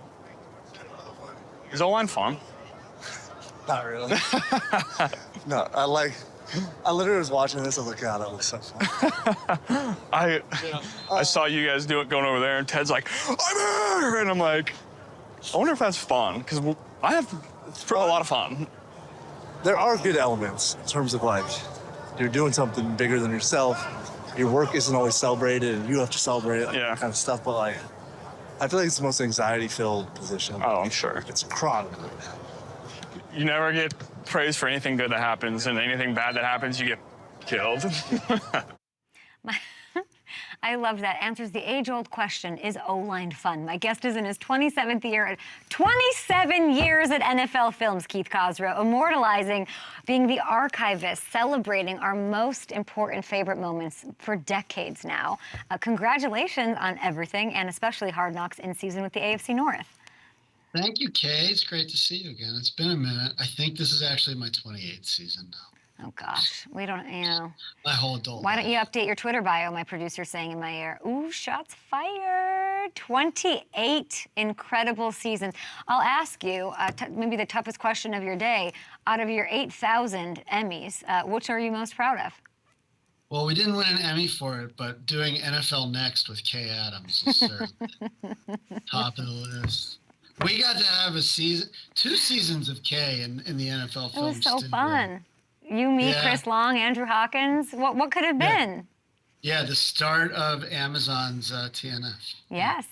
is O-line fun? Not really. No, I literally was watching this and looking at it. It was so fun. I saw you guys going over there, and Ted's like, I'm here! And I'm like, I wonder if that's fun, because it's a lot of fun. There are good elements in terms of like, you're doing something bigger than yourself. Your work isn't always celebrated, and you have to celebrate it, that kind of stuff. But like, I feel like it's the most anxiety-filled position. Oh, I'm sure. It's chronic. You never get praised for anything good that happens, and anything bad that happens, you get killed. I love that. Answers the age-old question, is O-line fun? My guest is in his 27th year, 27 years at NFL Films, Keith Cossrow, immortalizing being the archivist, celebrating our most important favorite moments for decades now. Congratulations on everything, and especially Hard Knocks in season with the AFC North. Thank you, Kay. It's great to see you again. It's been a minute. I think this is actually my 28th season now. Oh, gosh. We don't, My whole adult Why life. don't you update your Twitter bio, my producer's saying in my ear. Ooh, shots fired. 28 incredible seasons. I'll ask you, maybe the toughest question of your day. Out of your 8,000 Emmys, which are you most proud of? Well, we didn't win an Emmy for it, but doing NFL Next with Kay Adams is certainly top of the list. We got to have 2 seasons of Kay in the NFL film. It was so fun. You, me, Chris Long, Andrew Hawkins. What could have been? Yeah, the start of Amazon's TNF. Yes,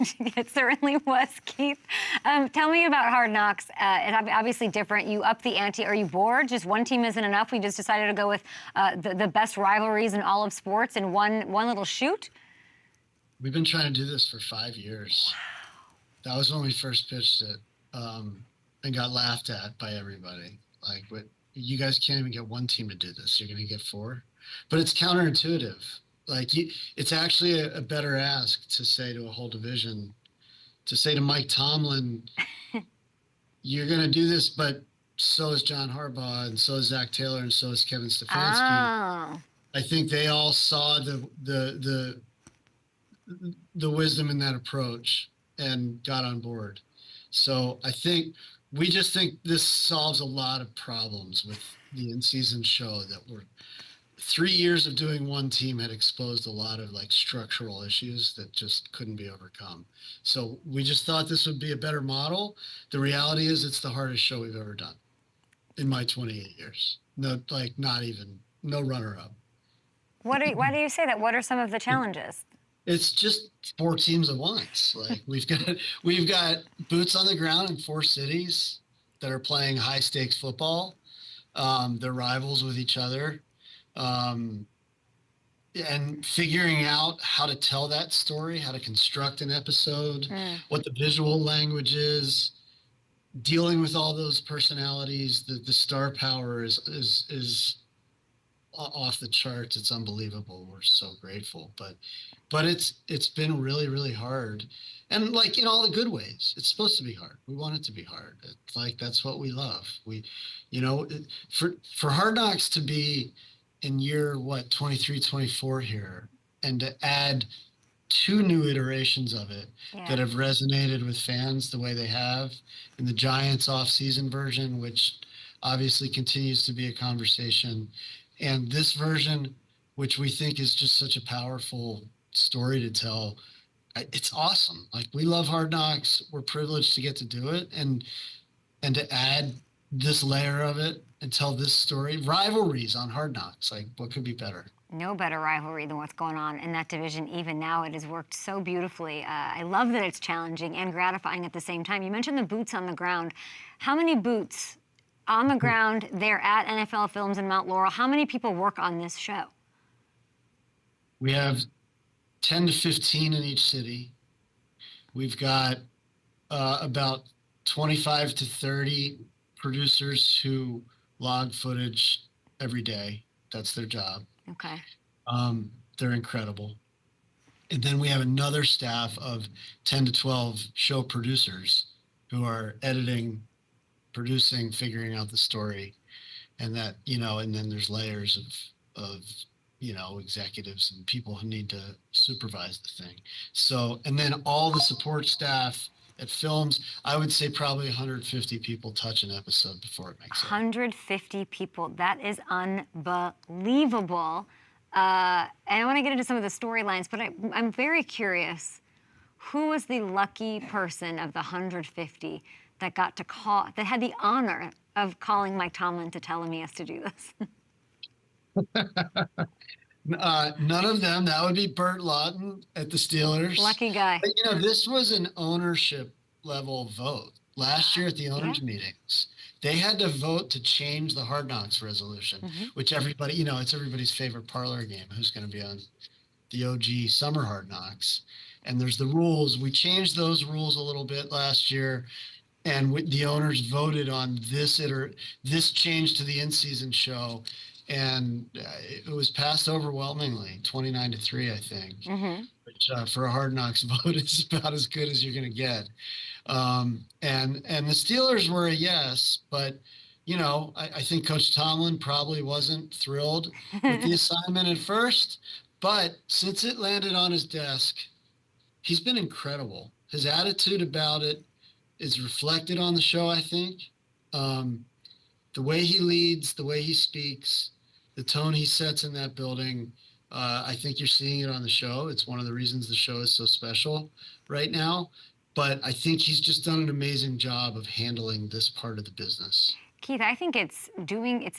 it certainly was, Keith. Tell me about Hard Knocks. It's obviously different. You up the ante. Are you bored? Just one team isn't enough? We just decided to go with the best rivalries in all of sports in one little shoot? We've been trying to do this for 5 years. Wow. That was when we first pitched it and got laughed at by everybody. Like, you guys can't even get one team to do this. You're going to get 4. But it's counterintuitive. Like, it's actually a better ask to say to a whole division, to say to Mike Tomlin, you're going to do this, but so is John Harbaugh, and so is Zach Taylor, and so is Kevin Stefanski. Oh. I think they all saw the wisdom in that approach and got on board. So we just think this solves a lot of problems with the in-season show that 3 years of doing one team had exposed a lot of like structural issues that just couldn't be overcome. So we just thought this would be a better model. The reality is it's the hardest show we've ever done in my 28 years. No runner-up. Why do you say that? What are some of the challenges? It's just 4 teams at once. Like we've got boots on the ground in 4 cities that are playing high stakes football. They're rivals with each other. And figuring out how to tell that story, how to construct an episode, what the visual language is, dealing with all those personalities, the star power is off the charts. It's unbelievable. We're so grateful, but it's been really, really hard, and like in all the good ways. It's supposed to be hard. We want it to be hard. It's like that's what we love. For Hard Knocks to be in year 23, 24 here, and to add 2 new iterations of it that have resonated with fans the way they have, in the Giants off-season version, which obviously continues to be a conversation, and this version, which we think is just such a powerful story to tell. It's awesome. Like, we love Hard Knocks. We're privileged to get to do it, and to add this layer of it and tell this story. Rivalries on Hard Knocks. Like, what could be better? No better rivalry than what's going on in that division. Even now, it has worked so beautifully. I love that it's challenging and gratifying at the same time. You mentioned the boots on the ground. How many boots on the ground there at NFL Films in Mount Laurel? How many people work on this show? We have 10 to 15 in each city. We've got about 25 to 30 producers who log footage every day. That's their job. Okay. They're incredible. And then we have another staff of 10 to 12 show producers who are editing, producing, figuring out the story. And that, and then there's layers of executives and people who need to supervise the thing. So, and then all the support staff at Films, I would say probably 150 people touch an episode before it makes it. 150 people. That is unbelievable. And I want to get into some of the storylines, but I'm very curious. Who was the lucky person of the 150 that got to call, that had the honor of calling Mike Tomlin to tell him he has to do this? None of them. That would be Burt Lawton at the Steelers. Lucky guy. But, this was an ownership level vote. Last year at the owners meetings, they had to vote to change the Hard Knocks resolution, which everybody, it's everybody's favorite parlor game. Who's going to be on the OG Summer Hard Knocks? And there's the rules. We changed those rules a little bit last year, and the owners voted on this change to the in-season show. And it was passed overwhelmingly, 29-3, I think, which for a Hard Knocks vote is about as good as you're going to get. And the Steelers were a yes, but, I think Coach Tomlin probably wasn't thrilled with the assignment at first. But since it landed on his desk, he's been incredible. His attitude about it is reflected on the show, I think. The way he leads, the way he speaks, the tone he sets in that building, I think you're seeing it on the show. It's one of the reasons the show is so special right now. But I think he's just done an amazing job of handling this part of the business. Keith, I think it's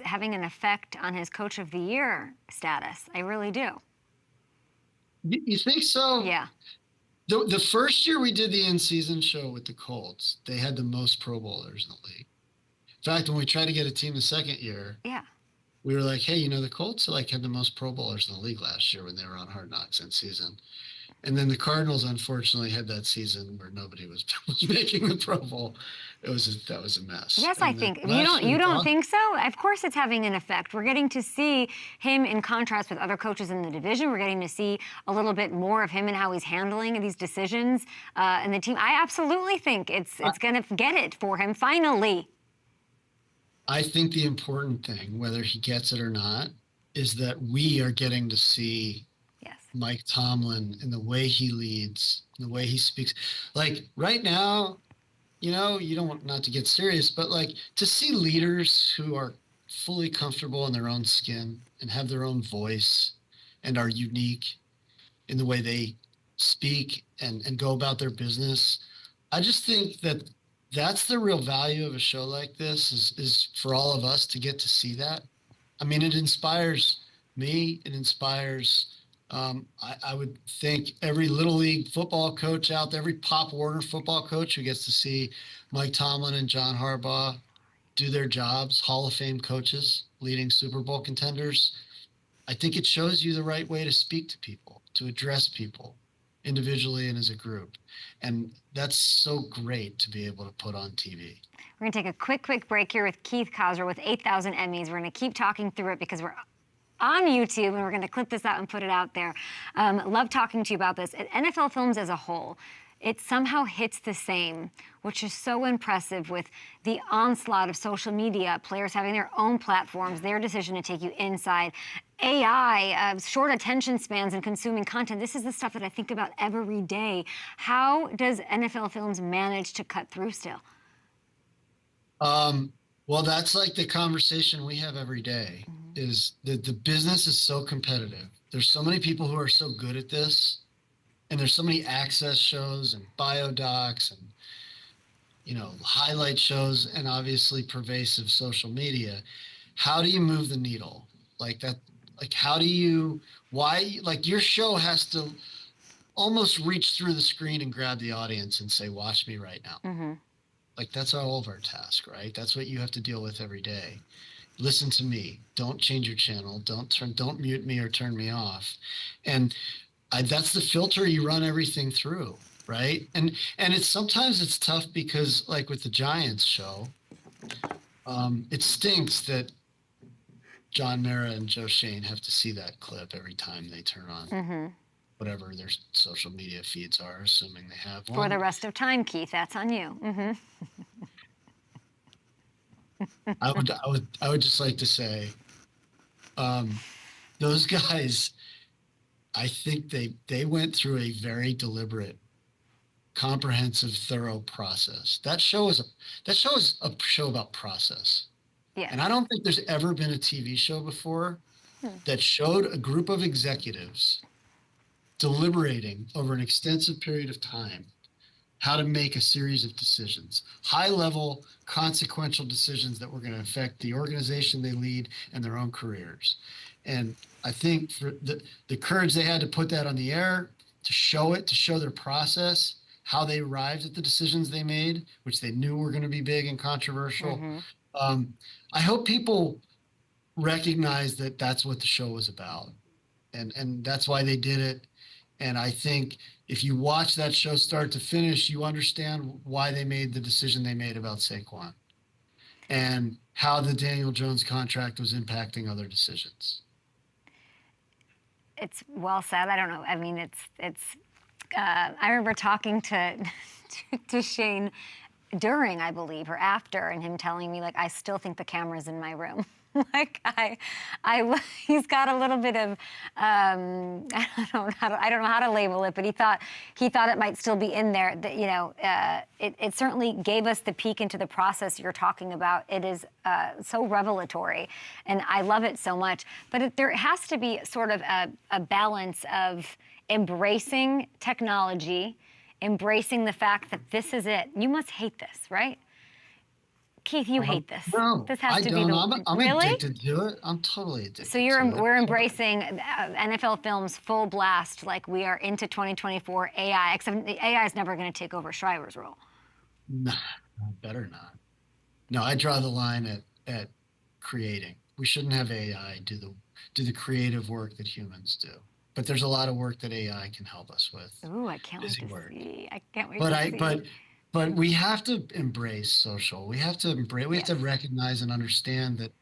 having an effect on his Coach of the Year status. I really do. You think so? Yeah. The first year we did the in-season show with the Colts, they had the most Pro Bowlers in the league. In fact, when we tried to get a team the second year, we were like, hey, the Colts had the most Pro Bowlers in the league last year when they were on Hard Knocks in season. And then the Cardinals, unfortunately, had that season where nobody was making the Pro Bowl. That was a mess. Yes, I think. You don't think so? Of course it's having an effect. We're getting to see him in contrast with other coaches in the division. We're getting to see a little bit more of him and how he's handling these decisions and the team. I absolutely think it's going to get it for him finally. I think the important thing, whether he gets it or not, is that we are getting to see Mike Tomlin and the way he leads, the way he speaks. Like right now, you don't want not to get serious, but to see leaders who are fully comfortable in their own skin and have their own voice and are unique in the way they speak and go about their business. I just think that that's the real value of a show like this is for all of us to get to see that. I mean, it inspires me. It inspires, I would think, every Little League football coach out there, every Pop Warner football coach who gets to see Mike Tomlin and John Harbaugh do their jobs, Hall of Fame coaches, leading Super Bowl contenders. I think it shows you the right way to speak to people, to address people individually and as a group. And that's so great to be able to put on TV. We're going to take a quick break here with Keith Cossrow with 8,000 Emmys. We're going to keep talking through it because we're on YouTube, and we're going to clip this out and put it out there. Love talking to you about this. At NFL Films as a whole, it somehow hits the same, which is so impressive with the onslaught of social media, players having their own platforms, their decision to take you inside, AI, short attention spans and consuming content. This is the stuff that I think about every day. How does NFL Films manage to cut through still? Well, that's like the conversation we have every day, is that the business is so competitive. There's so many people who are so good at this, and there's so many access shows and bio docs and, highlight shows and obviously pervasive social media. How do you move the needle like that? Like, your show has to almost reach through the screen and grab the audience and say, watch me right now. Mm-hmm. Like, that's all of our task, right? That's what you have to deal with every day. Listen to me. Don't change your channel. Don't mute me or turn me off. And that's the filter you run everything through, right? And sometimes it's tough because, like with the Giants show, it stinks that John Mara and Joe Shane have to see that clip every time they turn on whatever their social media feeds are, assuming they have one. For the rest of time, Keith, that's on you. I would just like to say, those guys, I think they went through a very deliberate, comprehensive, thorough process. That show is a show about process. Yeah. And I don't think there's ever been a TV show before that showed a group of executives deliberating over an extensive period of time how to make a series of decisions, high-level, consequential decisions that were going to affect the organization they lead and their own careers. And I think for the courage they had to put that on the air, to show their process, how they arrived at the decisions they made, which they knew were going to be big and controversial. I hope people recognize that that's what the show was about. And that's why they did it. And I think if you watch that show start to finish, you understand why they made the decision they made about Saquon and how the Daniel Jones contract was impacting other decisions. It's well said. I don't know. I mean, I remember talking to Shane during, I believe, or after, and him telling me, like, I still think the camera's in my room. Like, he's got a little bit of, I don't know how to label it, but he thought it might still be in there. That, you know, it certainly gave us the peek into the process you're talking about. It is so revelatory, and I love it so much. But there has to be sort of a balance of embracing technology, embracing the fact that this is it. You must hate this, right? Keith, you hate this. No, this has I to don't. Be I'm really? addicted to it. I'm totally addicted. So we're embracing NFL Films full blast, like we are into 2024 AI. Except the AI is never going to take over Shriver's role. No, better not. No, I draw the line at creating. We shouldn't have AI do the creative work that humans do. But there's a lot of work that AI can help us with. Ooh, I can't wait to see. I can't wait to see. But we have to embrace social. We have to recognize and understand that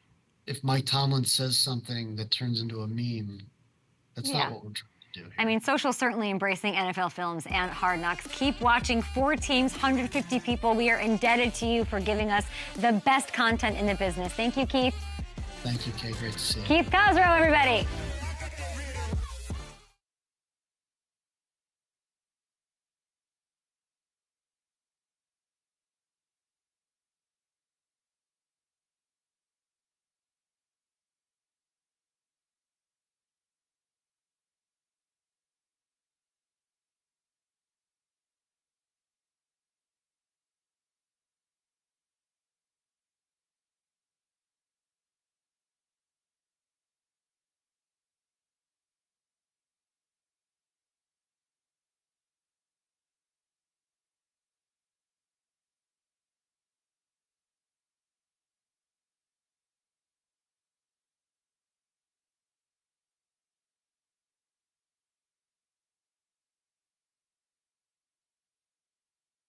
if Mike Tomlin says something that turns into a meme, that's not what we're trying to do here. I mean, social's certainly embracing NFL Films and Hard Knocks. Keep watching. 4 teams, 150 people. We are indebted to you for giving us the best content in the business. Thank you, Keith. Thank you, Kay. Great to see you. Keith Cossrow, everybody.